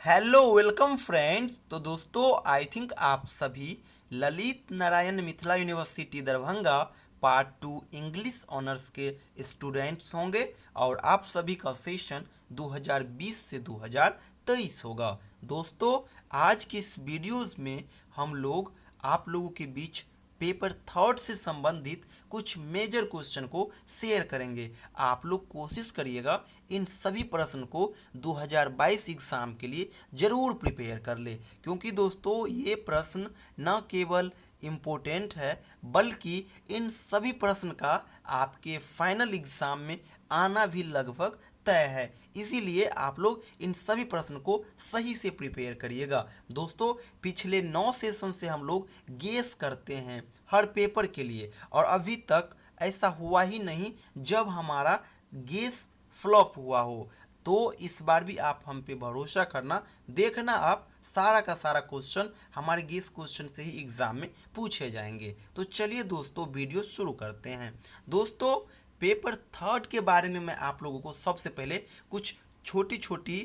Hello welcome friends. तो दोस्तों I think आप सभी Lalit Narayan Mithila university Darbhanga part 2 English honours के स्टूडेंट्स होंगे और आप सभी का सेशन 2020 से 2023 होगा। दोस्तों आज की इस वीडियोस में हम लोग आप लोगों के बीच पेपर थर्ड से संबंधित कुछ मेजर क्वेश्चन को शेयर करेंगे। आप लोग कोशिश करिएगा इन सभी प्रश्न को 2022 एग्ज़ाम के लिए ज़रूर प्रिपेयर कर ले, क्योंकि दोस्तों ये प्रश्न न केवल इम्पोर्टेंट है बल्कि इन सभी प्रश्न का आपके फाइनल एग्ज़ाम में आना भी लगभग तय है। इसीलिए आप लोग इन सभी प्रश्न को सही से प्रिपेयर करिएगा। दोस्तों पिछले 9 सेशन से हम लोग गेस करते हैं हर पेपर के लिए और अभी तक ऐसा हुआ ही नहीं जब हमारा गेस फ्लॉप हुआ हो। तो इस बार भी आप हम पे भरोसा करना, देखना आप सारा का सारा क्वेश्चन हमारे गेस क्वेश्चन से ही एग्ज़ाम में पूछे जाएंगे। तो चलिए दोस्तों वीडियो शुरू करते हैं। दोस्तों पेपर थर्ड के बारे में मैं आप लोगों को सबसे पहले कुछ छोटी छोटी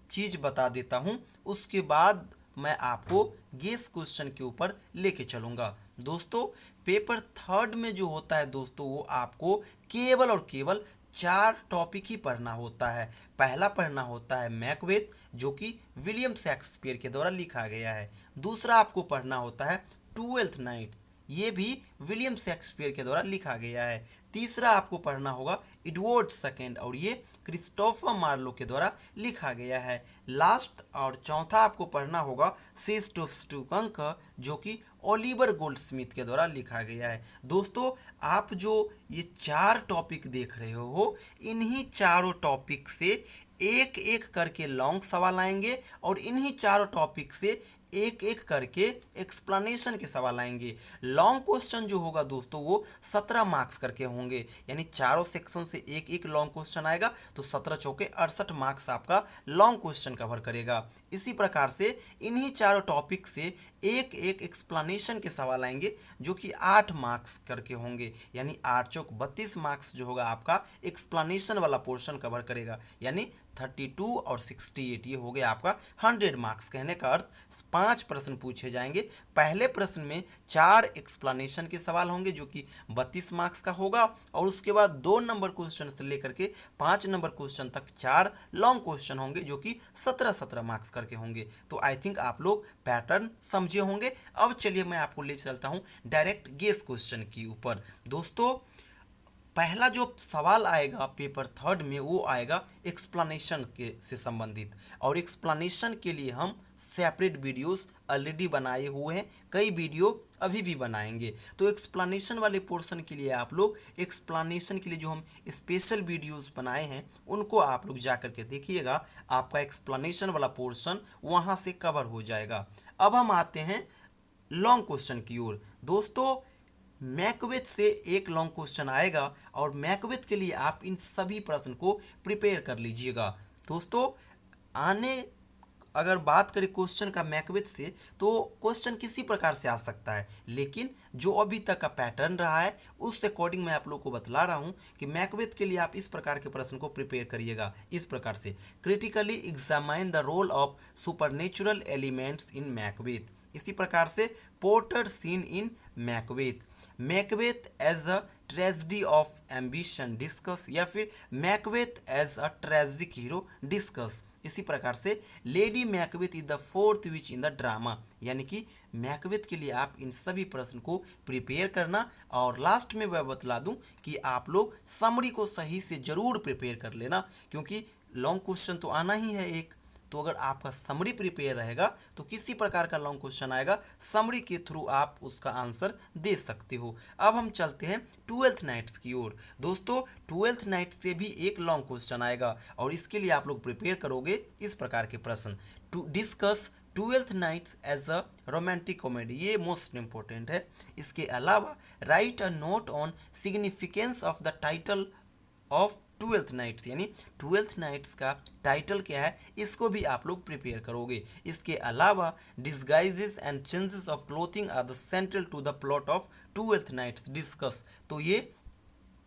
चीज़ बता देता हूँ, उसके बाद मैं आपको गेस क्वेश्चन के ऊपर लेके चलूँगा। दोस्तों पेपर थर्ड में जो होता है दोस्तों वो आपको केवल और केवल 4 टॉपिक ही पढ़ना होता है। पहला पढ़ना होता है मैकबेथ, जो कि विलियम शेक्सपियर के द्वारा लिखा गया है। दूसरा आपको पढ़ना होता है ट्वेल्थ नाइट्स, ये भी विलियम शेक्सपियर के द्वारा लिखा गया है। तीसरा आपको पढ़ना होगा एडवर्ड सेकेंड और ये क्रिस्टोफर मार्लो के द्वारा लिखा गया है। लास्ट और चौथा आपको पढ़ना होगा सेस्टोस्टुकंक, जो कि ओलिवर गोल्डस्मिथ के द्वारा लिखा गया है। दोस्तों आप जो ये 4 टॉपिक देख रहे हो, इन्हीं चारों टॉपिक से एक एक करके लॉन्ग सवाल आएंगे और इन्हीं चारों टॉपिक से एक एक करके एक्सप्लेनेशन के सवाल आएंगे। लॉन्ग क्वेश्चन जो होगा दोस्तों वो 17 मार्क्स करके होंगे, यानी चारों सेक्शन से एक एक लॉन्ग क्वेश्चन आएगा तो 17 चौके 68 मार्क्स आपका लॉन्ग क्वेश्चन कवर करेगा। इसी प्रकार से इन्हीं चारों टॉपिक से एक एक एक्सप्लेनेशन के सवाल आएंगे जो कि 8 मार्क्स करके होंगे, यानी 8 चौक 32 मार्क्स जो होगा आपका एक्सप्लेनेशन वाला पोर्शन कवर करेगा, यानी 32 और 68 ये हो गया आपका 100 मार्क्स। कहने का अर्थ 5 प्रश्न पूछे जाएंगे। पहले प्रश्न में 4 एक्सप्लेनेशन के सवाल होंगे जो कि 32 मार्क्स का होगा और उसके बाद 2 नंबर क्वेश्चन से लेकर के 5 नंबर क्वेश्चन तक 4 लॉन्ग क्वेश्चन होंगे जो कि 17-17 मार्क्स करके होंगे। तो आई थिंक आप लोग पैटर्न समझे होंगे। अब चलिए मैं आपको ले चलता हूँ डायरेक्ट गेस क्वेश्चन के ऊपर। दोस्तों पहला जो सवाल आएगा पेपर थर्ड में वो आएगा एक्सप्लेनेशन के से संबंधित, और एक्सप्लेनेशन के लिए हम सेपरेट वीडियोस ऑलरेडी बनाए हुए हैं, कई वीडियो अभी भी बनाएंगे। तो एक्सप्लेनेशन वाले पोर्शन के लिए आप लोग एक्सप्लेनेशन के लिए जो हम स्पेशल वीडियोस बनाए हैं उनको आप लोग जा करके देखिएगा, आपका एक्सप्लेनेशन वाला पोर्शन वहाँ से कवर हो जाएगा। अब हम आते हैं लॉन्ग क्वेश्चन की ओर। दोस्तों मैकबेथ से एक लॉन्ग क्वेश्चन आएगा और मैकबेथ के लिए आप इन सभी प्रश्न को प्रिपेयर कर लीजिएगा। दोस्तों आने अगर बात करें क्वेश्चन का मैकबेथ से तो क्वेश्चन किसी प्रकार से आ सकता है, लेकिन जो अभी तक का पैटर्न रहा है उस अकॉर्डिंग मैं आप लोग को बतला रहा हूं कि मैकबेथ के लिए आप इस प्रकार के प्रश्न को प्रिपेयर करिएगा। इस प्रकार से critically examine the role of supernatural elements in Macbeth. इसी प्रकार से porter scene in Macbeth, Macbeth as a tragedy of ambition discuss, या फिर Macbeth as a tragic hero discuss. इसी प्रकार से Lady Macbeth is the fourth witch in the drama, यानी कि मैकबेथ के लिए आप इन सभी प्रश्न को प्रिपेयर करना। और लास्ट में मैं बतला दूं कि आप लोग समरी को सही से जरूर प्रिपेयर कर लेना, क्योंकि लॉन्ग क्वेश्चन तो आना ही है एक। तो अगर आपका समरी प्रिपेयर रहेगा तो किसी प्रकार का लॉन्ग क्वेश्चन आएगा, समरी के थ्रू आप उसका आंसर दे सकते हो। अब हम चलते हैं ट्वेल्थ नाइट्स की ओर। दोस्तों ट्वेल्थ नाइट से भी एक लॉन्ग क्वेश्चन आएगा और इसके लिए आप लोग प्रिपेयर करोगे इस प्रकार के प्रश्न। To discuss Twelfth Nights as a romantic comedy, ये मोस्ट इंपॉर्टेंट है। इसके अलावा write a note on significance of the title of Twelfth Nights, यानी ट्वेल्थ नाइट्स का टाइटल क्या है इसको भी आप लोग प्रिपेयर करोगे। इसके अलावा disguises and changes of clothing are the central to the plot of Twelfth Nights discuss, तो ये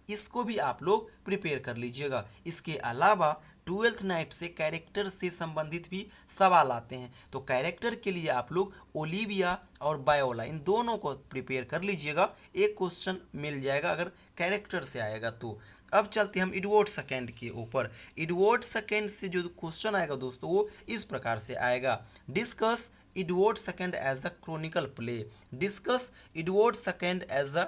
इसको भी आप लोग प्रिपेयर कर लीजिएगा। इसके अलावा ट्वेल्थ नाइट से कैरेक्टर से संबंधित भी सवाल आते हैं। तो कैरेक्टर के लिए आप लोग ओलिविया और बायोला इन दोनों को प्रिपेयर कर लीजिएगा, एक क्वेश्चन मिल जाएगा अगर कैरेक्टर से आएगा तो। अब चलते हम एडवर्ड सेकंड के ऊपर। एडवर्ड सेकंड से जो क्वेश्चन आएगा दोस्तों वो इस प्रकार से आएगा, discuss Edward second as a chronicle play, discuss Edward second as a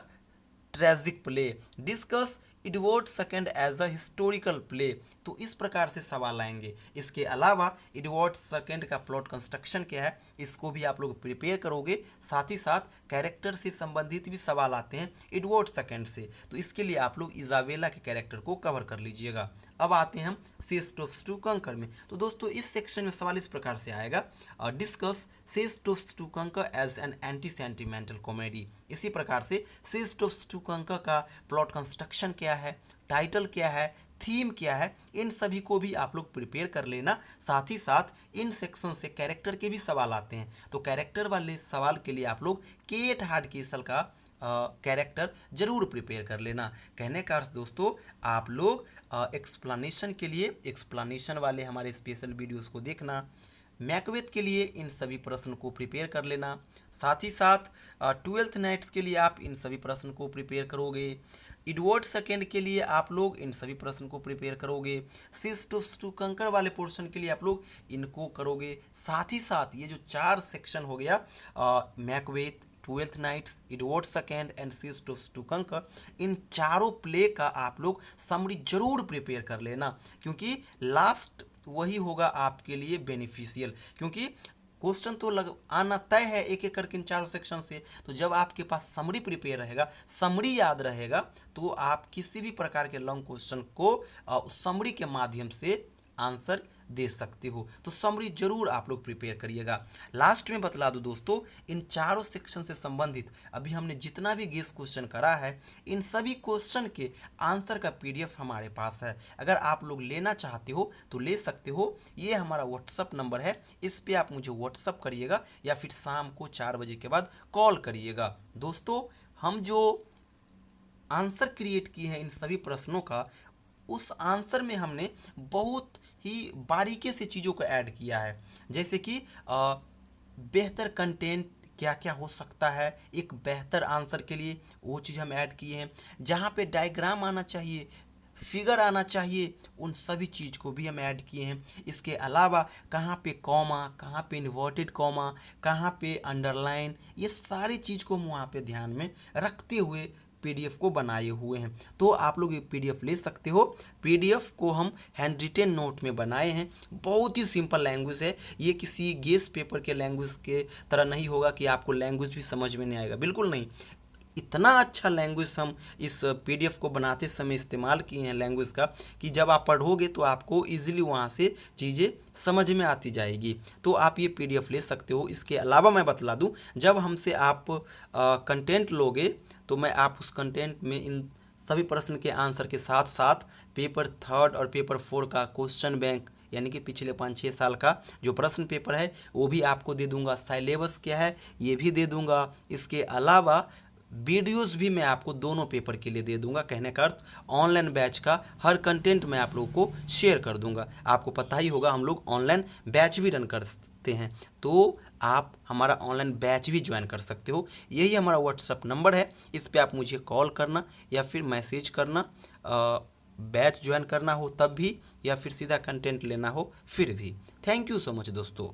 tragic play, discuss Edward second as a historical play. तो इस प्रकार से सवाल आएंगे। इसके अलावा एडवर्ड सेकंड का प्लॉट कंस्ट्रक्शन क्या है इसको भी आप लोग प्रिपेयर करोगे, साथ ही साथ कैरेक्टर से संबंधित भी सवाल आते हैं एडवर्ड सेकंड से, तो इसके लिए आप लोग इजाबेला के कैरेक्टर को कवर कर लीजिएगा। अब आते हैं हम सेस्टोस टू कंकर में। तो दोस्तों इस सेक्शन में सवाल इस प्रकार से आएगा, discuss She Stoops to Conquer as an anti sentimental comedy. इसी प्रकार से सेस्टोस टू कंकर का प्लॉट कंस्ट्रक्शन क्या है, टाइटल क्या है, थीम क्या है, इन सभी को भी आप लोग प्रिपेयर कर लेना। साथ ही साथ इन सेक्शन से कैरेक्टर के भी सवाल आते हैं, तो कैरेक्टर वाले सवाल के लिए आप लोग केट हार्डकेसल का कैरेक्टर जरूर प्रिपेयर कर लेना। कहने का अर्थ दोस्तों आप लोग एक्सप्लेनेशन के लिए एक्सप्लेनेशन वाले हमारे स्पेशल वीडियोस को देखना, मैकबेथ के लिए इन सभी प्रश्न को प्रिपेयर कर लेना, साथ ही साथ ट्वेल्थ नाइट्स के लिए आप इन सभी प्रश्न को प्रिपेयर करोगे, एडवर्ड सेकंड के लिए आप लोग इन सभी प्रश्न को प्रिपेयर करोगे, सेस्टोस टू कंकर वाले पोर्शन के लिए आप लोग इनको करोगे। साथ ही साथ ये जो 4 सेक्शन हो गया, Macbeth, Twelfth Nights, Edward second and सेस्टोस टू कंकर, इन चारों प्ले का आप लोग समरी जरूर प्रिपेयर कर लेना, क्योंकि लास्ट वही होगा आपके लिए बेनिफिशियल, क्योंकि क्वेश्चन तो आना तय है एक एक करके इन चारों सेक्शन से। तो जब आपके पास समरी प्रिपेयर रहेगा, समरी याद रहेगा, तो आप किसी भी प्रकार के लॉन्ग क्वेश्चन को समरी के माध्यम से आंसर दे सकते हो। तो समरी जरूर आप लोग प्रिपेयर करिएगा। लास्ट में बतला दूं दोस्तों, इन चारों सेक्शन से संबंधित अभी हमने जितना भी गेस क्वेश्चन करा है, इन सभी क्वेश्चन के आंसर का पीडीएफ हमारे पास है। अगर आप लोग लेना चाहते हो तो ले सकते हो। ये हमारा व्हाट्सअप नंबर है, इस पर आप मुझे व्हाट्सअप करिएगा या फिर शाम को 4 बजे के बाद कॉल करिएगा। दोस्तों हम जो आंसर क्रिएट किए हैं इन सभी प्रश्नों का, उस आंसर में हमने बहुत ही बारीकी से चीज़ों को ऐड किया है, जैसे कि बेहतर कंटेंट क्या क्या हो सकता है एक बेहतर आंसर के लिए, वो चीज़ हम ऐड किए हैं। जहाँ पे डायग्राम आना चाहिए, फिगर आना चाहिए, उन सभी चीज़ को भी हम ऐड किए हैं। इसके अलावा कहाँ पे कॉमा, कहाँ पे इन्वर्टेड कॉमा, कहाँ पे अंडरलाइन, ये सारी चीज़ को हम वहाँ पे ध्यान में रखते हुए पीडीएफ को बनाए हुए हैं। तो आप लोग ये पीडीएफ ले सकते हो। पीडीएफ को हम हैंड रिटेन नोट में बनाए हैं, बहुत ही सिंपल लैंग्वेज है। ये किसी गेस पेपर के लैंग्वेज के तरह नहीं होगा कि आपको लैंग्वेज भी समझ में नहीं आएगा, बिल्कुल नहीं। इतना अच्छा लैंग्वेज हम इस पीडीएफ को बनाते समय इस्तेमाल किए हैं लैंग्वेज का, कि जब आप पढ़ोगे तो आपको इजीली वहाँ से चीज़ें समझ में आती जाएगी। तो आप ये पीडीएफ ले सकते हो। इसके अलावा मैं बतला दूँ, जब हमसे आप कंटेंट लोगे तो मैं आप उस कंटेंट में इन सभी प्रश्न के आंसर के साथ साथ पेपर 3 और पेपर 4 का क्वेश्चन बैंक, यानी कि पिछले 5-6 साल का जो प्रश्न पेपर है वो भी आपको दे दूंगा। सिलेबस क्या है ये भी दे दूंगा। इसके अलावा वीडियोस भी मैं आपको दोनों पेपर के लिए दे दूंगा। कहने का अर्थ ऑनलाइन बैच का हर कंटेंट मैं आप लोगों को शेयर कर दूंगा। आपको पता ही होगा हम लोग ऑनलाइन बैच भी रन करते हैं, तो आप हमारा ऑनलाइन बैच भी ज्वाइन कर सकते हो। यही हमारा व्हाट्सअप नंबर है, इस पे आप मुझे कॉल करना या फिर मैसेज करना। बैच ज्वाइन करना हो तब भी, या फिर सीधा कंटेंट लेना हो फिर भी। थैंक यू सो मच दोस्तों।